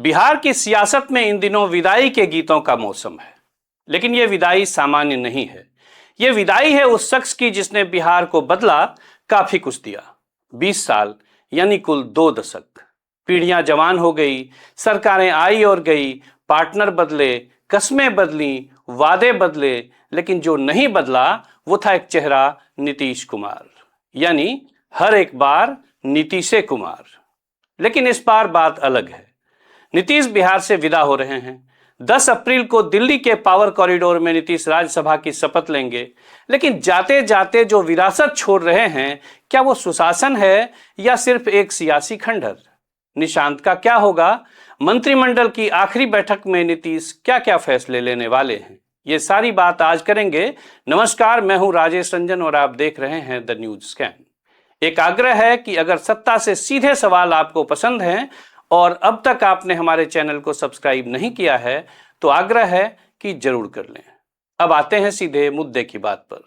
बिहार की सियासत में इन दिनों विदाई के गीतों का मौसम है, लेकिन यह विदाई सामान्य नहीं है। यह विदाई है उस शख्स की जिसने बिहार को बदला, काफी कुछ दिया। 20 साल यानी कुल 2 दशक। पीढ़ियां जवान हो गई, सरकारें आई और गई, पार्टनर बदले, कस्में बदली, वादे बदले, लेकिन जो नहीं बदला वो था एक चेहरा, नीतीश कुमार। यानी हर एक बार नीतीशे कुमार। लेकिन इस बार बात अलग है। नीतीश बिहार से विदा हो रहे हैं। 10 अप्रैल को दिल्ली के पावर कॉरिडोर में नीतीश राज्यसभा की शपथ लेंगे। लेकिन जाते जाते जो विरासत छोड़ रहे हैं, क्या वो सुशासन है या सिर्फ एक सियासी खंडहर? निशांत का क्या होगा? मंत्रिमंडल की आखिरी बैठक में नीतीश क्या क्या फैसले लेने वाले हैं? ये सारी बात आज करेंगे। नमस्कार, मैं हूं राजेश रंजन और आप देख रहे हैं द न्यूज स्कैन। एक आग्रह है कि अगर सत्ता से सीधे सवाल आपको पसंद हैं और अब तक आपने हमारे चैनल को सब्सक्राइब नहीं किया है तो आग्रह है कि जरूर कर लें। अब आते हैं सीधे मुद्दे की बात पर।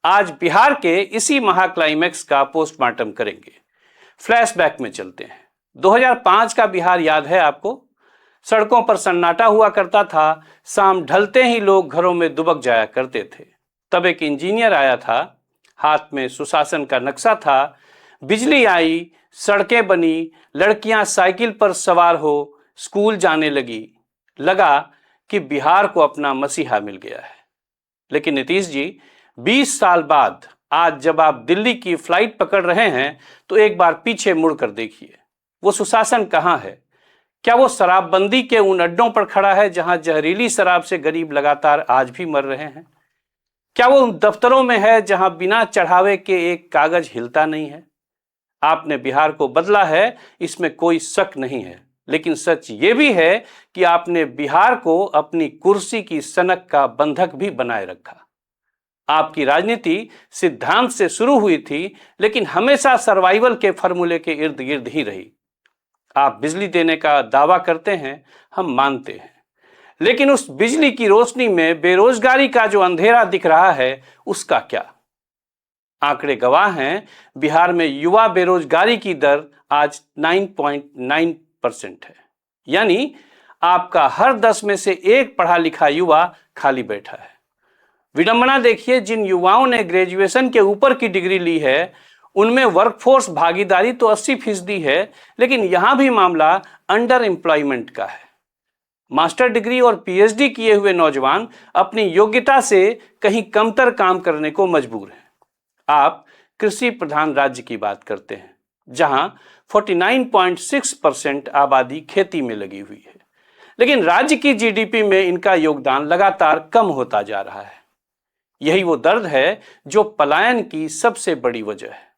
आज बिहार के इसी महा क्लाइमैक्स का पोस्टमार्टम करेंगे। फ्लैशबैक में चलते हैं। 2005 का बिहार याद है आपको? सड़कों पर सन्नाटा हुआ करता था, शाम ढलते ही लोग घरों में दुबक जाया करते थे। तब एक इंजीनियर आया था, हाथ में सुशासन का नक्शा था। बिजली आई, सड़कें बनी, लड़कियां साइकिल पर सवार हो स्कूल जाने लगी। लगा कि बिहार को अपना मसीहा मिल गया है। लेकिन नीतीश जी, 20 साल बाद आज जब आप दिल्ली की फ्लाइट पकड़ रहे हैं तो एक बार पीछे मुड़कर देखिए, वो सुशासन कहां है? क्या वो शराबबंदी के उन अड्डों पर खड़ा है जहां जहरीली शराब से गरीब लगातार आज भी मर रहे हैं? क्या वो उन दफ्तरों में है जहां बिना चढ़ावे के एक कागज हिलता नहीं है? आपने बिहार को बदला है, इसमें कोई शक नहीं है, लेकिन सच ये भी है कि आपने बिहार को अपनी कुर्सी की सनक का बंधक भी बनाए रखा। आपकी राजनीति सिद्धांत से शुरू हुई थी, लेकिन हमेशा सर्वाइवल के फॉर्मूले के इर्द गिर्द ही रही। आप बिजली देने का दावा करते हैं, हम मानते हैं, लेकिन उस बिजली की रोशनी में बेरोजगारी का जो अंधेरा दिख रहा है, उसका क्या? आंकड़े गवाह हैं, बिहार में युवा बेरोजगारी की दर आज 9.9% है। यानी आपका हर 10 में से एक पढ़ा लिखा युवा खाली बैठा है। विडंबना देखिए, जिन युवाओं ने ग्रेजुएशन के ऊपर की डिग्री ली है उनमें वर्कफोर्स भागीदारी तो 80% है, लेकिन यहां भी मामला अंडर एम्प्लॉयमेंट का है। मास्टर डिग्री और पीएचडी किए हुए नौजवान अपनी योग्यता से कहीं कमतर काम करने को मजबूर हैं। आप कृषि प्रधान राज्य की बात करते हैं, जहां 49.6% आबादी खेती में लगी हुई है, लेकिन राज्य की जीडीपी में इनका योगदान लगातार कम होता जा रहा है। यही वो दर्द है जो पलायन की सबसे बड़ी वजह है।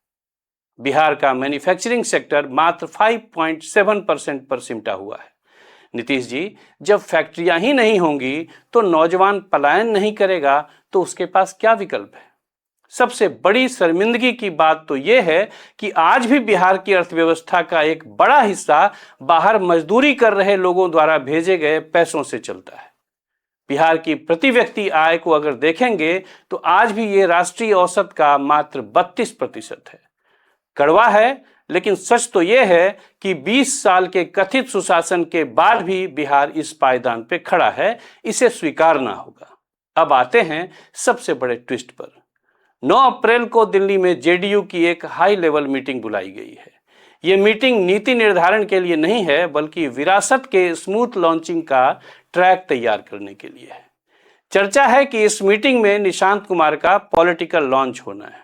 बिहार का मैन्युफैक्चरिंग सेक्टर मात्र 5.7% पर सिमटा हुआ है। नीतीश जी, जब फैक्ट्रियां ही नहीं होंगी तो नौजवान पलायन नहीं करेगा तो उसके पास क्या विकल्प है? सबसे बड़ी शर्मिंदगी की बात तो यह है कि आज भी बिहार की अर्थव्यवस्था का एक बड़ा हिस्सा बाहर मजदूरी कर रहे लोगों द्वारा भेजे गए पैसों से चलता है। बिहार की प्रति व्यक्ति आय को अगर देखेंगे तो आज भी ये राष्ट्रीय औसत का मात्र 32% है। कड़वा है, लेकिन सच तो यह है कि 20 साल के कथित सुशासन के बाद भी बिहार इस पायदान पे खड़ा है। इसे स्वीकारना होगा। अब आते हैं सबसे बड़े ट्विस्ट पर। 9 अप्रैल को दिल्ली में जेडीयू की एक हाई लेवल मीटिंग बुलाई गई है। ये मीटिंग नीति निर्धारण के लिए नहीं है, बल्कि विरासत के स्मूथ लॉन्चिंग का ट्रैक तैयार करने के लिए है। चर्चा है कि इस मीटिंग में निशांत कुमार का पॉलिटिकल लॉन्च होना है।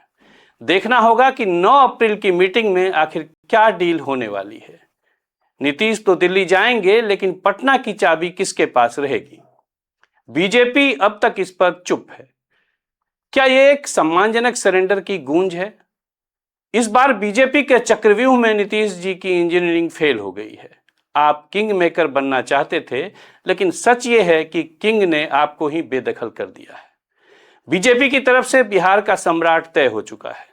देखना होगा कि 9 अप्रैल की मीटिंग में आखिर क्या डील होने वाली है। नीतीश तो दिल्ली जाएंगे, लेकिन पटना की चाबी किसके पास रहेगी? बीजेपी अब तक इस पर चुप है। क्या यह एक सम्मानजनक सरेंडर की गूंज है? इस बार बीजेपी के चक्रव्यूह में नीतीश जी की इंजीनियरिंग फेल हो गई है। आप किंग मेकर बनना चाहते थे, लेकिन सच ये है कि किंग ने आपको ही बेदखल कर दिया है। बीजेपी की तरफ से बिहार का सम्राट तय हो चुका है।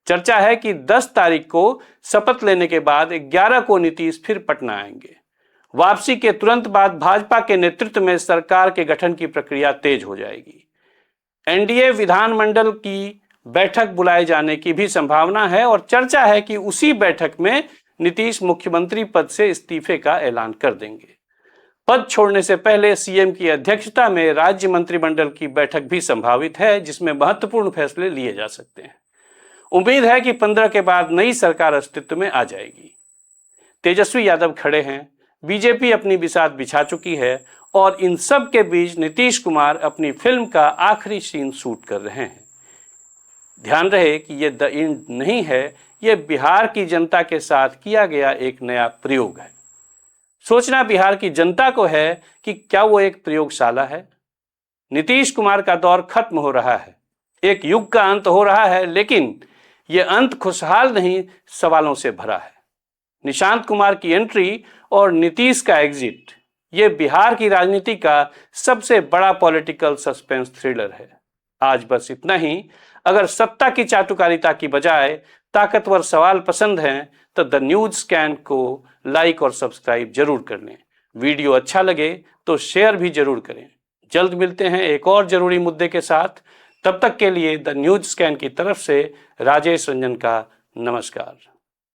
चर्चा है कि 10 तारीख को शपथ लेने के बाद 11 को नीतीश फिर पटना आएंगे। वापसी के तुरंत बाद भाजपा के नेतृत्व में सरकार के गठन की प्रक्रिया तेज हो जाएगी। एनडीए विधानमंडल की बैठक बुलाए जाने की भी संभावना है और चर्चा है कि उसी बैठक में नीतीश मुख्यमंत्री पद से इस्तीफे का ऐलान कर देंगे। पद छोड़ने से पहले सीएम की अध्यक्षता में राज्य मंत्रिमंडल की बैठक भी संभावित है, जिसमें महत्वपूर्ण फैसले लिए जा सकते हैं। उम्मीद है कि 15 के बाद नई सरकार अस्तित्व में आ जाएगी। तेजस्वी यादव खड़े हैं, बीजेपी अपनी बिसात बिछा चुकी है और इन सब के बीच नीतीश कुमार अपनी फिल्म का आखिरी सीन शूट कर रहे हैं। ध्यान रहे कि यह द एंड नहीं है, यह बिहार की जनता के साथ किया गया एक नया प्रयोग है। सोचना बिहार की जनता को है कि क्या वो एक प्रयोगशाला है। नीतीश कुमार का दौर खत्म हो रहा है, एक युग का अंत हो रहा है, लेकिन यह अंत खुशहाल नहीं, सवालों से भरा है। निशांत कुमार की एंट्री और नीतीश का एग्जिट, ये बिहार की राजनीति का सबसे बड़ा पॉलिटिकल सस्पेंस थ्रिलर है। आज बस इतना ही। अगर सत्ता की चाटुकारिता की बजाय ताकतवर सवाल पसंद हैं तो द न्यूज स्कैन को लाइक और सब्सक्राइब जरूर कर लें। वीडियो अच्छा लगे तो शेयर भी जरूर करें। जल्द मिलते हैं एक और जरूरी मुद्दे के साथ। तब तक के लिए द न्यूज स्कैन की तरफ से राजेश रंजन का नमस्कार।